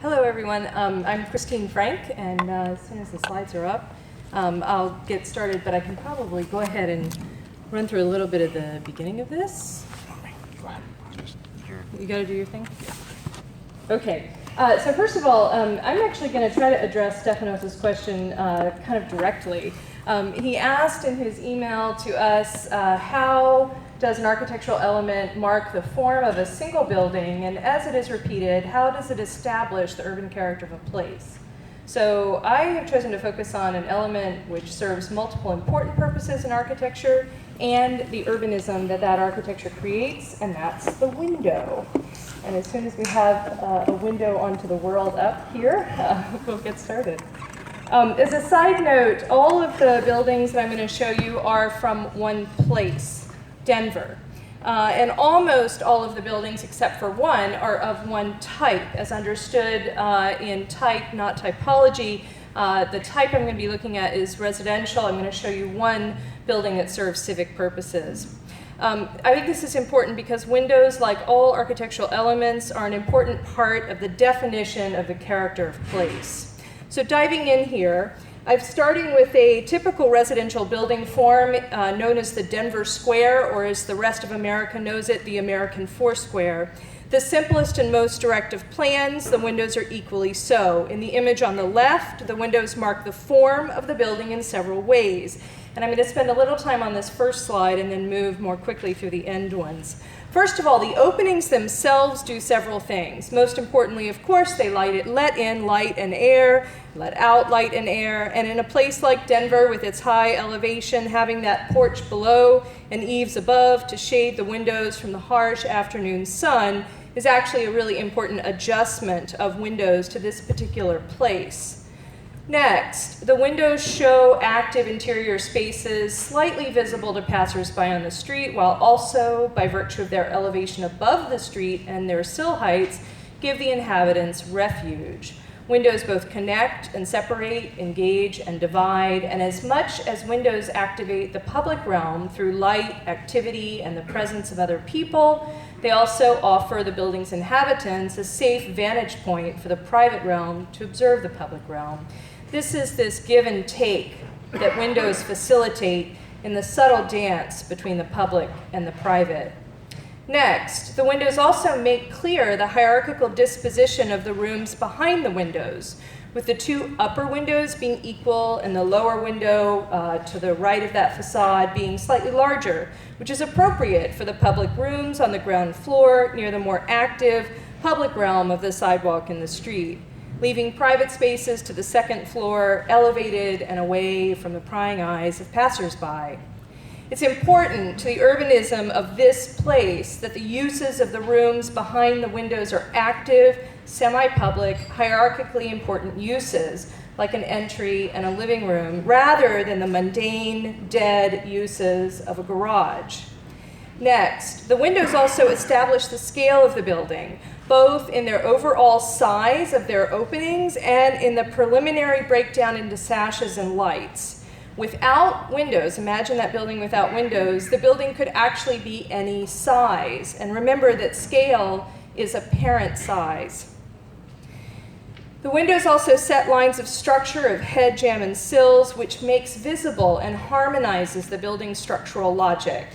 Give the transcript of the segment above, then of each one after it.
Hello, everyone. I'm Franck, and as soon as the slides are up, I'll get started, but I can probably go ahead and run through a little bit of the beginning of this. Go ahead. You got to do your thing? Okay. So first of all, I'm actually going to try to address Stefanos' question kind of directly. He asked in his email to us, how does an architectural element mark the form of a single building, and as it is repeated, how does it establish the urban character of a place? So I have chosen to focus on an element which serves multiple important purposes in architecture and the urbanism that architecture creates, and that's the window. And as soon as we have a window onto the world up here, we'll get started. As a side note, all of the buildings that I'm going to show you are from one place, Denver. And almost all of the buildings, except for one, are of one type, as understood in type, not typology. The type I'm going to be looking at is residential. I'm going to show you one building that serves civic purposes. I think this is important because windows, like all architectural elements, are an important part of the definition of the character of place. So diving in here, I'm starting with a typical residential building form known as the Denver Square, or as the rest of America knows it, the American Foursquare. The simplest and most direct of plans, the windows are equally so. In the image on the left, the windows mark the form of the building in several ways. And I'm going to spend a little time on this first slide and then move more quickly through the end ones. First of all, the openings themselves do several things. Most importantly, of course, they let in light and air, let out light and air, and in a place like Denver with its high elevation, having that porch below and eaves above to shade the windows from the harsh afternoon sun is actually a really important adjustment of windows to this particular place. Next, the windows show active interior spaces slightly visible to passersby on the street, while also, by virtue of their elevation above the street and their sill heights, give the inhabitants refuge. Windows both connect and separate, engage and divide, and as much as windows activate the public realm through light, activity, and the presence of other people, they also offer the building's inhabitants a safe vantage point for the private realm to observe the public realm. This is this give and take that windows facilitate in the subtle dance between the public and the private. Next, the windows also make clear the hierarchical disposition of the rooms behind the windows, with the two upper windows being equal and the lower window to the right of that facade being slightly larger, which is appropriate for the public rooms on the ground floor near the more active public realm of the sidewalk and the street, leaving private spaces to the second floor elevated and away from the prying eyes of passersby. It's important to the urbanism of this place that the uses of the rooms behind the windows are active, semi-public, hierarchically important uses, like an entry and a living room, rather than the mundane, dead uses of a garage. Next, the windows also establish the scale of the building, both in their overall size of their openings and in the preliminary breakdown into sashes and lights. Without windows, imagine that building without windows, the building could actually be any size. And remember that scale is apparent size. The windows also set lines of structure of head, jamb, and sills, which makes visible and harmonizes the building's structural logic.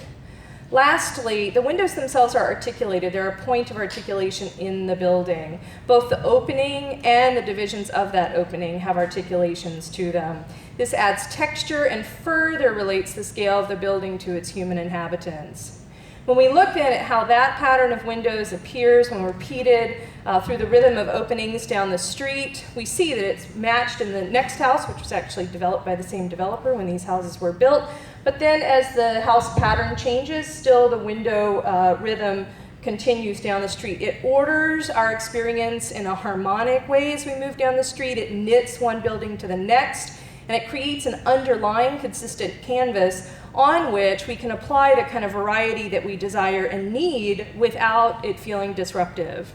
Lastly, the windows themselves are articulated. They're a point of articulation in the building. Both the opening and the divisions of that opening have articulations to them. This adds texture and further relates the scale of the building to its human inhabitants. When we look at how that pattern of windows appears when repeated through the rhythm of openings down the street, we see that it's matched in the next house, which was actually developed by the same developer when these houses were built. But then as the house pattern changes, still the window rhythm continues down the street. It orders our experience in a harmonic way as we move down the street. It knits one building to the next, and it creates an underlying consistent canvas on which we can apply the kind of variety that we desire and need without it feeling disruptive.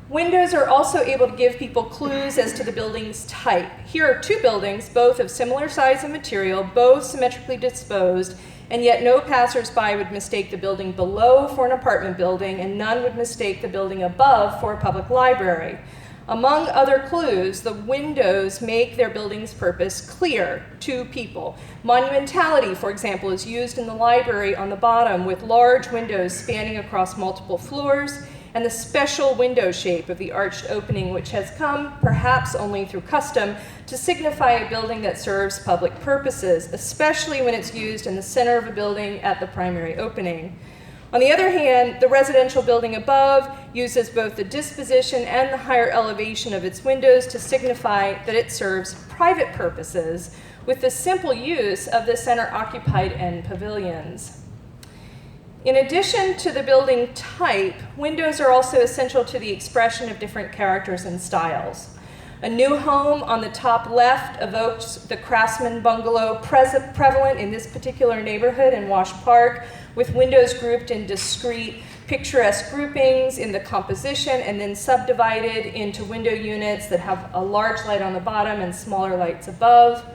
Windows are also able to give people clues as to the building's type. Here are two buildings, both of similar size and material, both symmetrically disposed, and yet no passersby would mistake the building below for an apartment building, and none would mistake the building above for a public library. Among other clues, the windows make their building's purpose clear to people. Monumentality, for example, is used in the library on the bottom with large windows spanning across multiple floors, and the special window shape of the arched opening, which has come, perhaps only through custom, to signify a building that serves public purposes, especially when it's used in the center of a building at the primary opening. On the other hand, the residential building above uses both the disposition and the higher elevation of its windows to signify that it serves private purposes, with the simple use of the center-occupied end pavilions. In addition to the building type, windows are also essential to the expression of different characters and styles. A new home on the top left evokes the craftsman bungalow prevalent in this particular neighborhood in Wash Park, with windows grouped in discrete, picturesque groupings in the composition and then subdivided into window units that have a large light on the bottom and smaller lights above.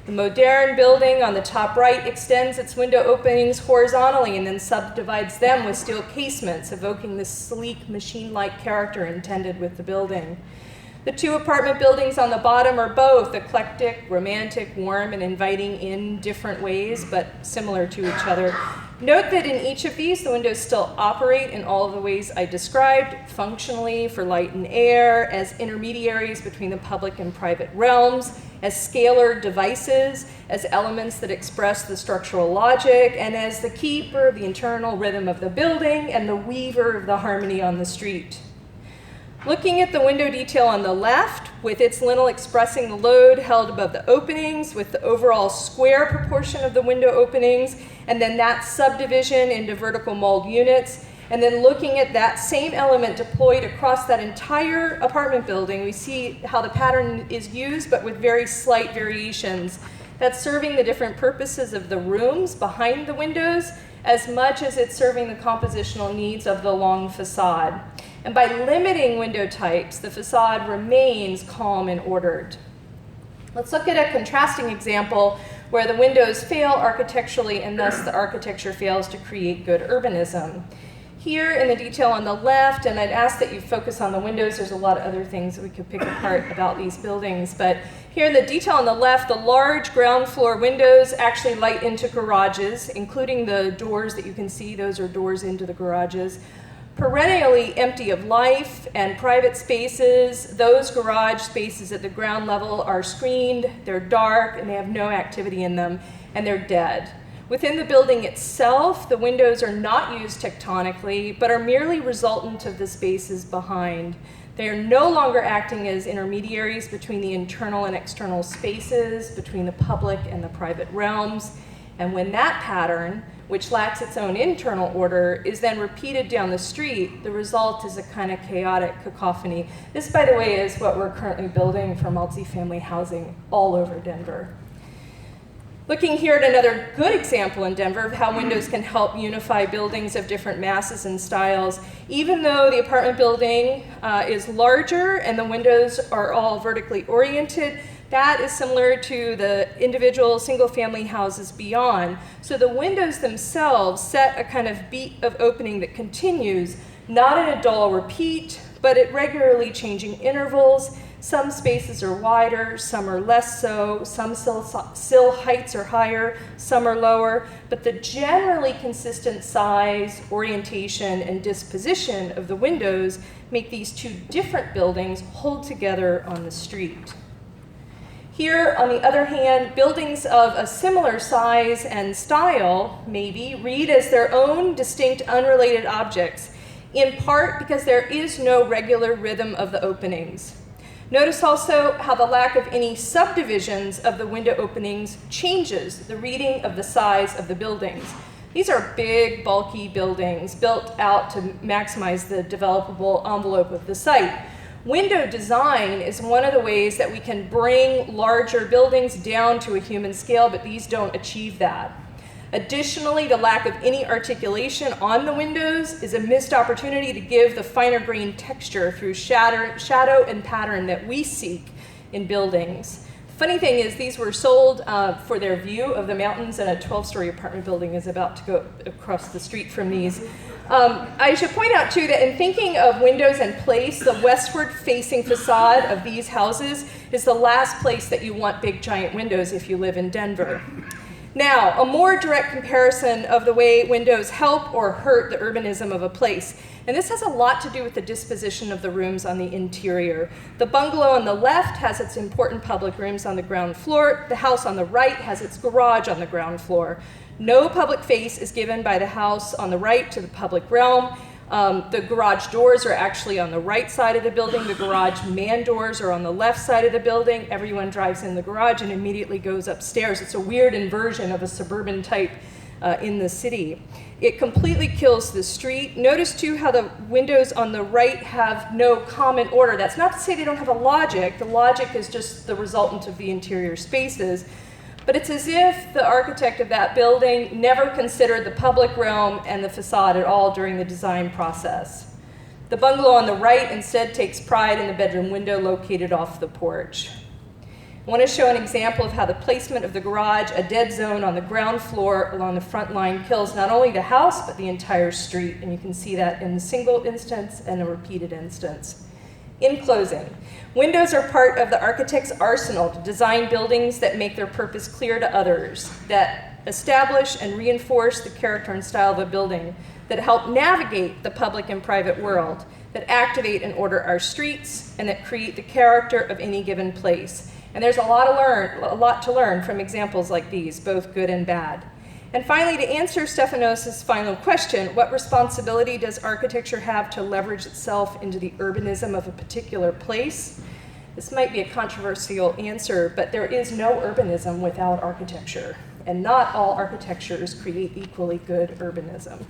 The modern building on the top right extends its window openings horizontally and then subdivides them with steel casements, evoking the sleek, machine-like character intended with the building. The two apartment buildings on the bottom are both eclectic, romantic, warm, and inviting in different ways, but similar to each other. Note that in each of these, the windows still operate in all of the ways I described, functionally for light and air, as intermediaries between the public and private realms, as scalar devices, as elements that express the structural logic, and as the keeper of the internal rhythm of the building and the weaver of the harmony on the street. Looking at the window detail on the left, with its lintel expressing the load held above the openings, with the overall square proportion of the window openings, and then that subdivision into vertical mold units, and then looking at that same element deployed across that entire apartment building, we see how the pattern is used, but with very slight variations. That's serving the different purposes of the rooms behind the windows, as much as it's serving the compositional needs of the long facade. And by limiting window types, the facade remains calm and ordered. Let's look at a contrasting example where the windows fail architecturally and thus the architecture fails to create good urbanism. Here in the detail on the left, and I'd ask that you focus on the windows, there's a lot of other things that we could pick apart about these buildings, but here in the detail on the left, the large ground floor windows actually light into garages, including the doors that you can see, those are doors into the garages. Perennially empty of life and private spaces, those garage spaces at the ground level are screened, they're dark, and they have no activity in them, and they're dead. Within the building itself, the windows are not used tectonically, but are merely resultant of the spaces behind. They are no longer acting as intermediaries between the internal and external spaces, between the public and the private realms. And when that pattern, which lacks its own internal order, is then repeated down the street, the result is a kind of chaotic cacophony. This, by the way, is what we're currently building for multifamily housing all over Denver. Looking here at another good example in Denver of how windows can help unify buildings of different masses and styles. Even though the apartment building is larger and the windows are all vertically oriented, that is similar to the individual single-family houses beyond. So the windows themselves set a kind of beat of opening that continues, not in a dull repeat, but at regularly changing intervals. Some spaces are wider, some are less so, some sill heights are higher, some are lower, but the generally consistent size, orientation, and disposition of the windows make these two different buildings hold together on the street. Here, on the other hand, buildings of a similar size and style, maybe, read as their own distinct, unrelated objects, in part because there is no regular rhythm of the openings. Notice also how the lack of any subdivisions of the window openings changes the reading of the size of the buildings. These are big, bulky buildings built out to maximize the developable envelope of the site. Window design is one of the ways that we can bring larger buildings down to a human scale, but these don't achieve that. Additionally, the lack of any articulation on the windows is a missed opportunity to give the finer grained texture through shadow and pattern that we seek in buildings. The funny thing is these were sold for their view of the mountains, and a 12-story apartment building is about to go across the street from these. I should point out, too, that in thinking of windows and place, the westward-facing facade of these houses is the last place that you want big, giant windows if you live in Denver. Now, a more direct comparison of the way windows help or hurt the urbanism of a place. And this has a lot to do with the disposition of the rooms on the interior. The bungalow on the left has its important public rooms on the ground floor. The house on the right has its garage on the ground floor. No public face is given by the house on the right to the public realm. The garage doors are actually on the right side of the building. The garage man doors are on the left side of the building. Everyone drives in the garage and immediately goes upstairs. It's a weird inversion of a suburban type in the city. It completely kills the street. Notice too how the windows on the right have no common order. That's not to say they don't have a logic. The logic is just the resultant of the interior spaces. But it's as if the architect of that building never considered the public realm and the facade at all during the design process. The bungalow on the right instead takes pride in the bedroom window located off the porch. I want to show an example of how the placement of the garage, a dead zone on the ground floor along the front line, kills not only the house, but the entire street. And you can see that in a single instance and a repeated instance. In closing, windows are part of the architect's arsenal to design buildings that make their purpose clear to others, that establish and reinforce the character and style of a building, that help navigate the public and private world, that activate and order our streets, and that create the character of any given place. And there's a lot to learn from examples like these, both good and bad. And finally, to answer Stefanos' final question, what responsibility does architecture have to leverage itself into the urbanism of a particular place? This might be a controversial answer, but there is no urbanism without architecture, and not all architectures create equally good urbanism.